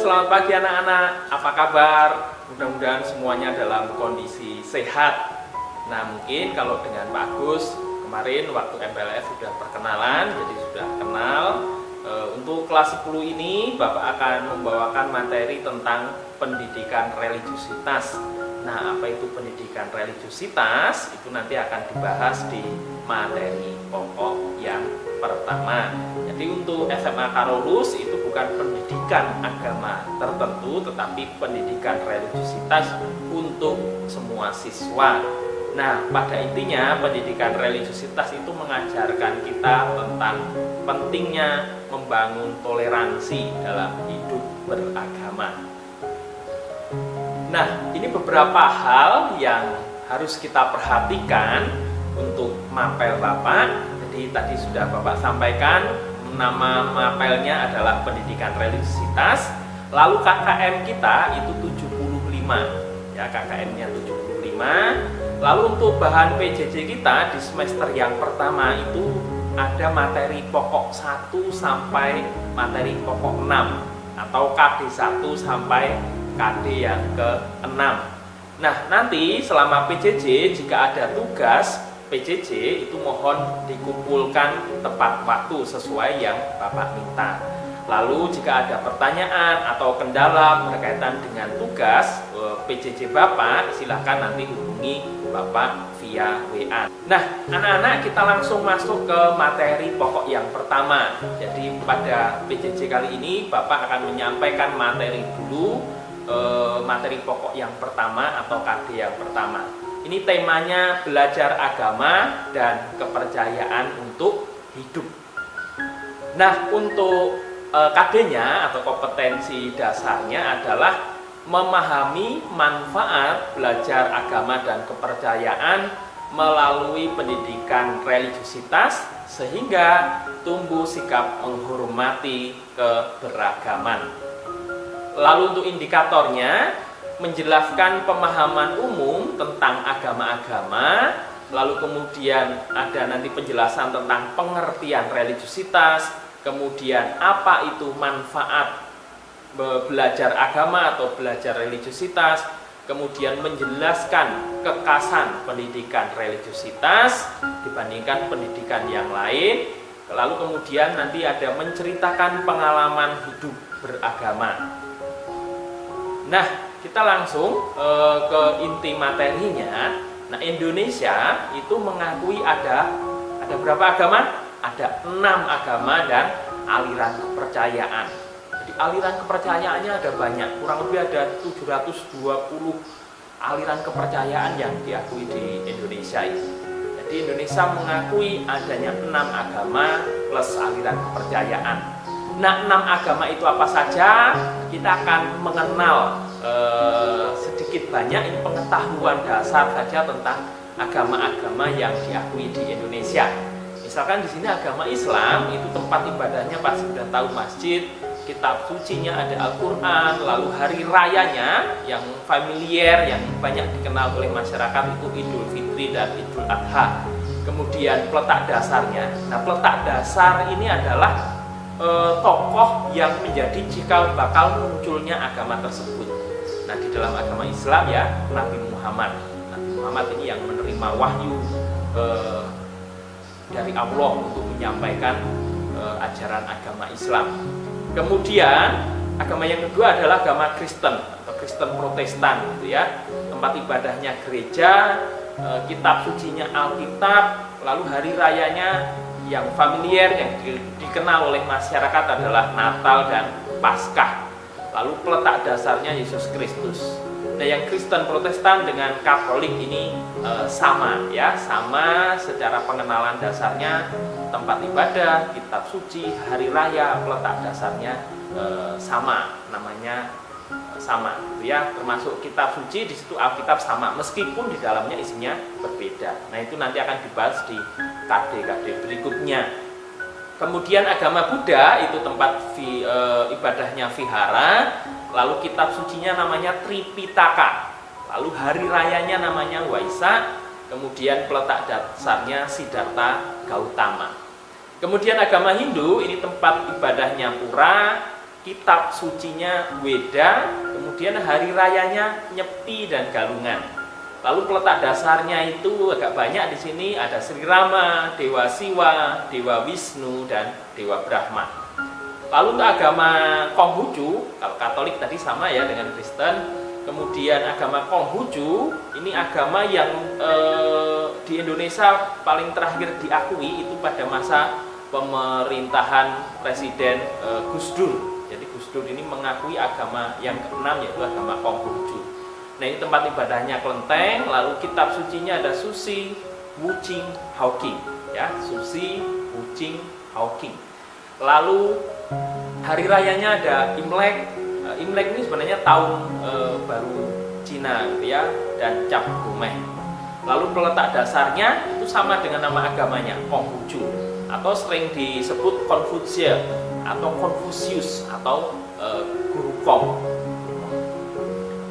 selamat pagi anak-anak. Apa kabar? Mudah-mudahan semuanya dalam kondisi sehat. Nah, mungkin kalau dengan Pak Agus kemarin waktu MPLS sudah perkenalan, jadi sudah kenal. Untuk kelas 10 ini Bapak akan membawakan materi tentang pendidikan religiusitas. Nah, apa itu pendidikan religiusitas? Itu nanti akan dibahas di materi pokok yang pertama. Jadi untuk SMA Karolus itu bukan pendidikan agama tertentu, tetapi pendidikan religiusitas untuk semua siswa. Nah, pada intinya pendidikan religiusitas itu mengajarkan kita tentang pentingnya membangun toleransi dalam hidup beragama. Nah, ini beberapa hal yang harus kita perhatikan untuk mapel Bapak. Jadi tadi sudah Bapak sampaikan, nama mapelnya adalah pendidikan religiusitas. Lalu KKM kita itu 75. Ya, KKM-nya 75. Lalu untuk bahan PJJ kita di semester yang pertama itu ada materi pokok 1 sampai materi pokok 6 atau KD 1 sampai KD yang ke-6. Nah, nanti selama PJJ jika ada tugas PJJ itu mohon dikumpulkan tepat waktu sesuai yang Bapak minta. Lalu jika ada pertanyaan atau kendala berkaitan dengan tugas PJJ Bapak, silahkan nanti hubungi Bapak via WA. Nah, anak-anak, kita langsung masuk ke materi pokok yang pertama. Jadi pada PJJ kali ini Bapak akan menyampaikan materi dulu, materi pokok yang pertama atau KD yang pertama. Ini temanya belajar agama dan kepercayaan untuk hidup. Nah, untuk KD-nya atau kompetensi dasarnya adalah memahami manfaat belajar agama dan kepercayaan melalui pendidikan religiusitas sehingga tumbuh sikap menghormati keberagaman. Lalu untuk indikatornya menjelaskan pemahaman umum tentang agama-agama, lalu kemudian ada nanti penjelasan tentang pengertian religiusitas, kemudian apa itu manfaat belajar agama atau belajar religiusitas, kemudian menjelaskan kekasan pendidikan religiusitas dibandingkan pendidikan yang lain, lalu kemudian nanti ada menceritakan pengalaman hidup beragama. Nah, kita langsung ke inti materinya. Nah, Indonesia itu mengakui ada berapa agama? Ada 6 agama dan aliran kepercayaan. Jadi aliran kepercayaannya ada banyak, kurang lebih ada 720 aliran kepercayaan yang diakui di Indonesia ini. Jadi Indonesia mengakui adanya 6 agama plus aliran kepercayaan. Nah, 6 agama itu apa saja? Kita akan mengenal sedikit banyak ini pengetahuan dasar saja tentang agama-agama yang diakui di Indonesia. Misalkan di sini agama Islam itu tempat ibadahnya pasti sudah tahu masjid, kitab sucinya ada Al-Quran, lalu hari rayanya yang familiar, yang banyak dikenal oleh masyarakat itu Idul Fitri dan Idul Adha. Kemudian peletak dasarnya. Nah, peletak dasar ini adalah tokoh yang menjadi cikal bakal munculnya agama tersebut. Nah, di dalam agama Islam ya Nabi Muhammad. Nabi Muhammad ini yang menerima wahyu dari Allah untuk menyampaikan ajaran agama Islam. Kemudian agama yang kedua adalah agama Kristen atau Kristen Protestan, gitu ya. Tempat ibadahnya gereja, kitab sucinya Alkitab, lalu hari rayanya yang familiar yang dikenal oleh masyarakat adalah Natal dan Paskah. Lalu peletak dasarnya Yesus Kristus. Nah, yang Kristen Protestan dengan Katolik ini sama ya, sama secara pengenalan dasarnya, tempat ibadah, kitab suci, hari raya, peletak dasarnya sama, namanya sama, gitu ya. Termasuk kitab suci di situ Alkitab sama, meskipun di dalamnya isinya berbeda. Nah, itu nanti akan dibahas di KD berikutnya. Kemudian agama Buddha itu tempat ibadahnya vihara, lalu kitab sucinya namanya Tripitaka, lalu hari rayanya namanya Waisak, kemudian peletak dasarnya Siddhartha Gautama. Kemudian agama Hindu ini tempat ibadahnya pura, kitab sucinya Weda, kemudian hari rayanya Nyepi dan Galungan. Lalu peletak dasarnya itu agak banyak di sini, ada Sri Rama, Dewa Siwa, Dewa Wisnu, dan Dewa Brahma. Lalu untuk agama Konghucu, kalau Katolik tadi sama ya dengan Kristen. Kemudian agama Konghucu, ini agama yang di Indonesia paling terakhir diakui itu pada masa pemerintahan Presiden Gus Dur. Jadi Gus Dur ini mengakui agama yang keenam, yaitu agama Konghucu. Nah, ini tempat ibadahnya kelenteng, lalu kitab sucinya ada Susi, Wuching, Hawking, ya, Susi, Wuching, Hawking. Lalu hari rayanya ada Imlek. Imlek ini sebenarnya tahun baru Cina gitu ya, dan Cap Gomeh. Lalu peletak dasarnya itu sama dengan nama agamanya, Konghucu, atau sering disebut Konfusia atau Confucius atau Guru Kong.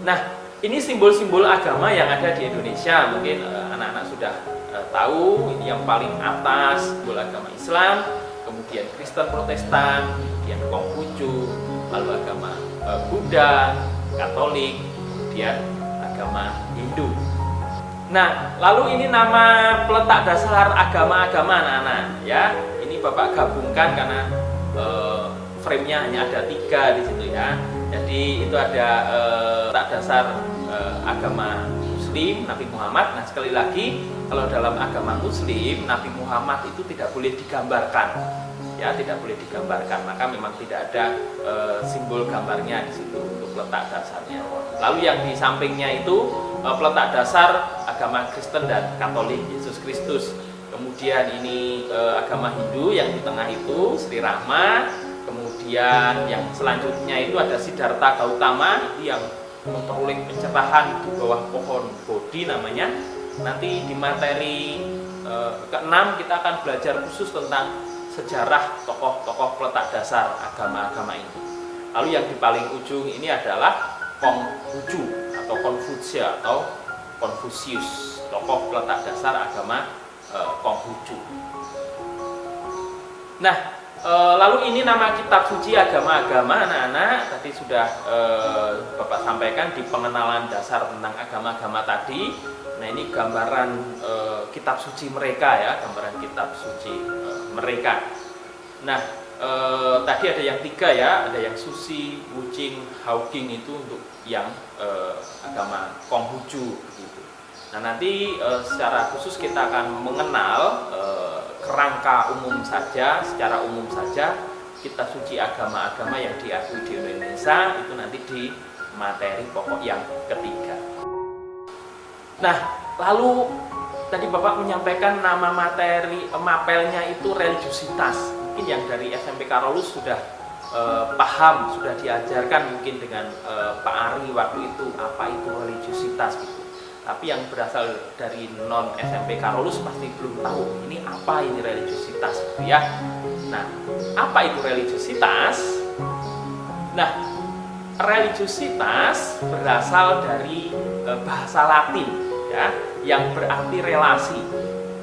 Nah, ini simbol-simbol agama yang ada di Indonesia. Mungkin anak-anak sudah tahu, ini yang paling atas simbol agama Islam, kemudian Kristen Protestan, kemudian Konghucu, lalu agama Buddha, Katolik, kemudian agama Hindu. Nah, lalu ini nama peletak dasar agama-agama anak-anak ya. Ini Bapak gabungkan karena frame-nya hanya ada 3 di situ ya. Jadi itu ada peletak dasar agama Muslim, Nabi Muhammad. Nah, sekali lagi, kalau dalam agama Muslim, Nabi Muhammad itu tidak boleh digambarkan. Ya, tidak boleh digambarkan, maka memang tidak ada simbol gambarnya di situ untuk peletak dasarnya. Lalu yang di sampingnya itu peletak dasar agama Kristen dan Katolik, Yesus Kristus. Kemudian ini agama Hindu yang di tengah itu Sri Rama. Kemudian yang selanjutnya itu ada Siddhartha Gautama, yang memperoleh pencerahan di bawah pohon Bodhi namanya. Nanti di materi ke-6 kita akan belajar khusus tentang sejarah tokoh-tokoh peletak dasar agama-agama ini. Lalu yang di paling ujung ini adalah Konghucu atau Konfusia atau Confucius, tokoh peletak dasar agama Konghucu. Nah, lalu ini nama kitab suci agama-agama anak-anak tadi sudah Bapak sampaikan di pengenalan dasar tentang agama-agama tadi. Nah, ini gambaran kitab suci mereka ya, gambaran kitab suci mereka. Nah, tadi ada yang 3 ya, ada yang Susi, Wuching, Hawking itu untuk yang agama Konghucu begitu. Nah, nanti secara khusus kita akan mengenal kerangka umum saja, secara umum saja kitab suci agama-agama yang diakui di Indonesia itu nanti di materi pokok yang ketiga. Nah, lalu tadi Bapak menyampaikan nama materi mapelnya itu religiusitas. Mungkin yang dari SMP Karolus sudah paham, sudah diajarkan mungkin dengan Pak Ari waktu itu apa itu religiusitas gitu. Tapi yang berasal dari non SMP Karolus pasti belum tahu ini apa ini religiusitas gitu ya. Nah, apa itu religiusitas? Nah, religiusitas berasal dari bahasa Latin ya, yang berarti relasi.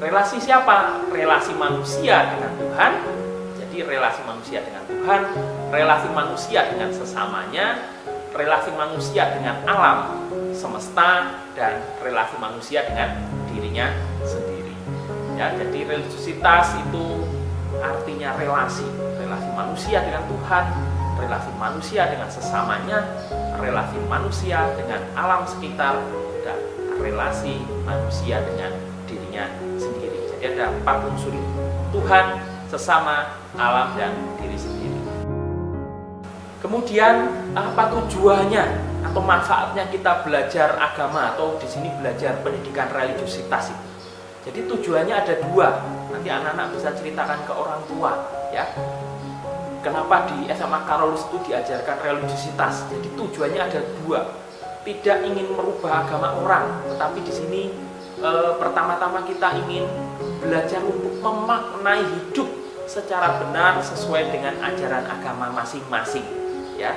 Relasi siapa? Relasi manusia dengan Tuhan. Jadi relasi manusia dengan Tuhan, relasi manusia dengan sesamanya, relasi manusia dengan alam semesta, dan relasi manusia dengan dirinya sendiri. Ya, jadi religiusitas itu artinya relasi, relasi manusia dengan Tuhan, relasi manusia dengan sesamanya, relasi manusia dengan alam sekitar, dan relasi manusia dengan dirinya sendiri. Jadi ada 4 unsur itu: Tuhan, sesama, alam, dan diri sendiri. Kemudian apa tujuannya atau manfaatnya kita belajar agama atau di sini belajar pendidikan religiusitas itu? Jadi tujuannya ada 2. Nanti anak-anak bisa ceritakan ke orang tua ya. Kenapa di SMA Karolus itu diajarkan religiusitas? Jadi tujuannya ada 2. Tidak ingin merubah agama orang, tetapi di sini pertama-tama kita ingin belajar untuk memaknai hidup secara benar sesuai dengan ajaran agama masing-masing ya.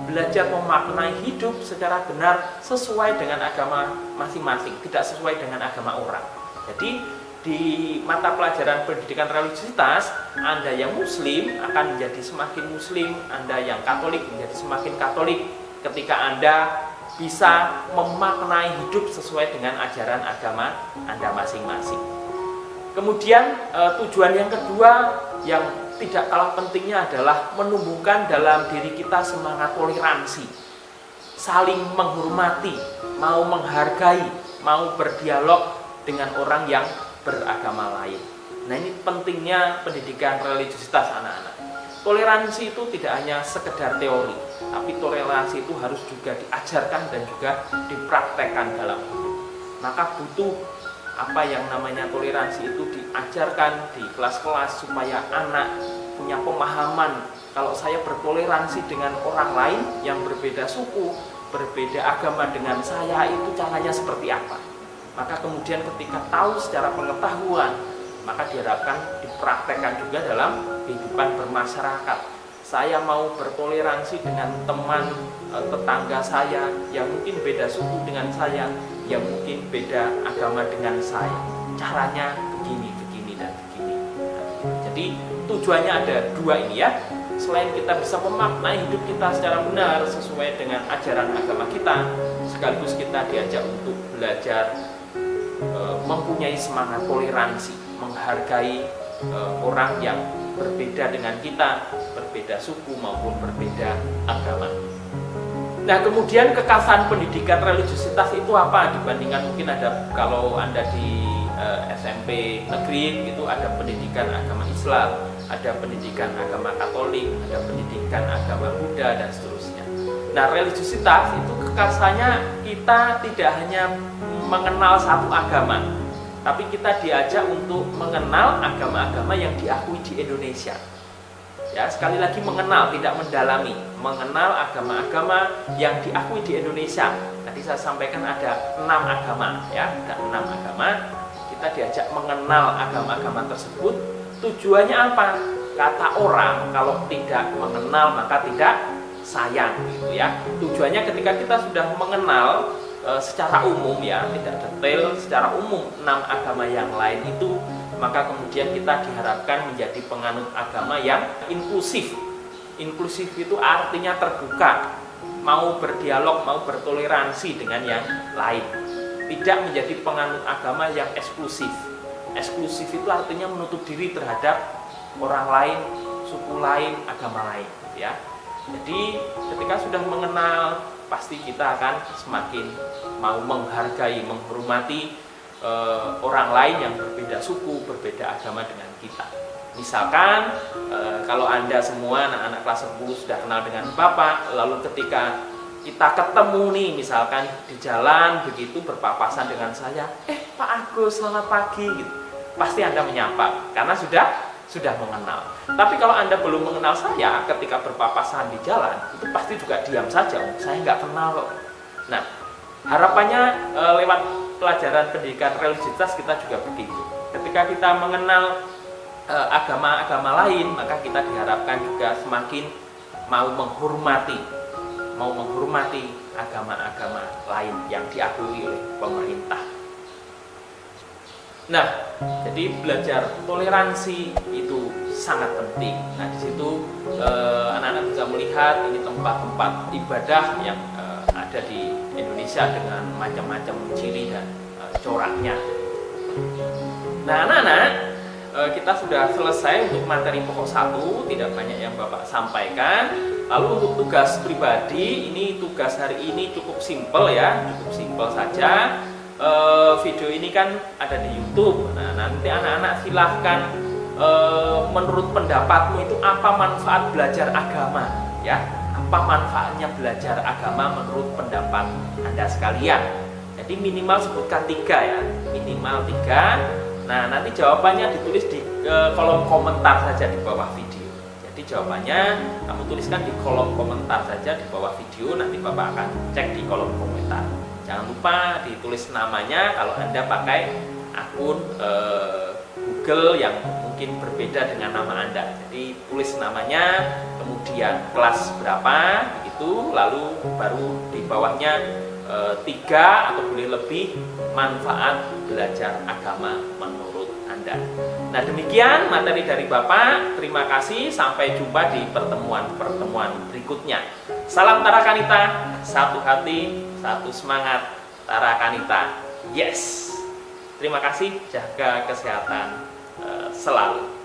Belajar memaknai hidup secara benar sesuai dengan agama masing-masing, tidak sesuai dengan agama orang. Jadi di mata pelajaran pendidikan religiusitas, Anda yang Muslim akan menjadi semakin Muslim, Anda yang Katolik menjadi semakin Katolik ketika Anda bisa memaknai hidup sesuai dengan ajaran agama Anda masing-masing. Kemudian tujuan yang kedua yang tidak kalah pentingnya adalah menumbuhkan dalam diri kita semangat toleransi, saling menghormati, mau menghargai, mau berdialog dengan orang yang beragama lain. Nah, ini pentingnya pendidikan religiusitas anak-anak. Toleransi itu tidak hanya sekedar teori, tapi toleransi itu harus juga diajarkan dan juga dipraktekkan dalam hidup. Maka butuh apa yang namanya toleransi itu diajarkan di kelas-kelas supaya anak punya pemahaman kalau saya bertoleransi dengan orang lain yang berbeda suku, berbeda agama dengan saya, itu caranya seperti apa. Maka kemudian ketika tahu secara pengetahuan, maka diharapkan dipraktekkan juga dalam kehidupan bermasyarakat. Saya mau bertoleransi dengan teman tetangga saya yang mungkin beda suku dengan saya, yang mungkin beda agama dengan saya. Caranya begini, dan begini. Jadi tujuannya ada dua ini ya. Selain kita bisa memaknai hidup kita secara benar sesuai dengan ajaran agama kita, sekaligus kita diajak untuk belajar mempunyai semangat toleransi, menghargai orang yang berbeda dengan kita, berbeda suku maupun berbeda agama. Nah, kemudian kekasan pendidikan religiusitas itu apa dibandingkan mungkin ada kalau Anda di SMP negeri itu ada pendidikan agama Islam, ada pendidikan agama Katolik, ada pendidikan agama Buddha dan seterusnya. Nah, religiusitas itu kekasannya kita tidak hanya mengenal satu agama, tapi kita diajak untuk mengenal agama-agama yang diakui di Indonesia. Ya, sekali lagi mengenal, tidak mendalami, mengenal agama-agama yang diakui di Indonesia. Tadi saya sampaikan ada 6 agama, ya, ada 6 agama. Kita diajak mengenal agama-agama tersebut. Tujuannya apa? Kata orang, kalau tidak mengenal maka tidak sayang, gitu ya. Tujuannya ketika kita sudah mengenal secara umum, ya, tidak detail, secara umum 6 agama yang lain itu, maka kemudian kita diharapkan menjadi penganut agama yang inklusif. Inklusif itu artinya terbuka, mau berdialog, mau bertoleransi dengan yang lain. Tidak menjadi penganut agama yang eksklusif. Eksklusif itu artinya menutup diri terhadap orang lain, suku lain, agama lain, ya. Jadi ketika sudah mengenal, pasti kita akan semakin mau menghargai, menghormati orang lain yang berbeda suku, berbeda agama dengan kita. Misalkan kalau Anda semua anak-anak kelas 10 sudah kenal dengan Bapak, lalu ketika kita ketemu nih, misalkan di jalan begitu berpapasan dengan saya, Pak Agus, selamat pagi, gitu. Pasti Anda menyapa karena sudah mengenal. Tapi kalau Anda belum mengenal saya, ketika berpapasan di jalan, itu pasti juga diam saja, saya nggak kenal kok. Nah, harapannya lewat pelajaran pendidikan religiusitas kita juga begitu. Ketika kita mengenal agama-agama lain, maka kita diharapkan juga semakin mau menghormati agama-agama lain yang diakui oleh pemerintah. Nah, jadi belajar toleransi itu sangat penting. Nah, di situ anak-anak bisa melihat ini tempat-tempat ibadah yang ada di Indonesia dengan macam-macam ciri dan coraknya. Nah, anak-anak, kita sudah selesai untuk materi pokok 1, tidak banyak yang Bapak sampaikan. Lalu untuk tugas pribadi, ini tugas hari ini cukup simpel ya, cukup simpel saja. Video ini kan ada di YouTube. Nah, nanti anak-anak silahkan menurut pendapatmu itu apa manfaat belajar agama, ya? Apa manfaatnya belajar agama menurut pendapat Anda sekalian? Jadi minimal sebutkan 3 ya, minimal 3. Nah, nanti jawabannya ditulis di kolom komentar saja di bawah video. Jadi jawabannya kamu tuliskan di kolom komentar saja di bawah video, nanti Bapak akan cek di kolom komentar. Jangan lupa ditulis namanya kalau Anda pakai akun Google yang mungkin berbeda dengan nama Anda. Jadi tulis namanya, kemudian kelas berapa, begitu, lalu baru di bawahnya 3 atau boleh lebih manfaat belajar agama menurut Anda. Nah, demikian materi dari Bapak. Terima kasih, sampai jumpa di pertemuan-pertemuan berikutnya. Salam Tarakanita, satu hati, satu semangat. Tarakanita, yes. Terima kasih, jaga kesehatan selalu.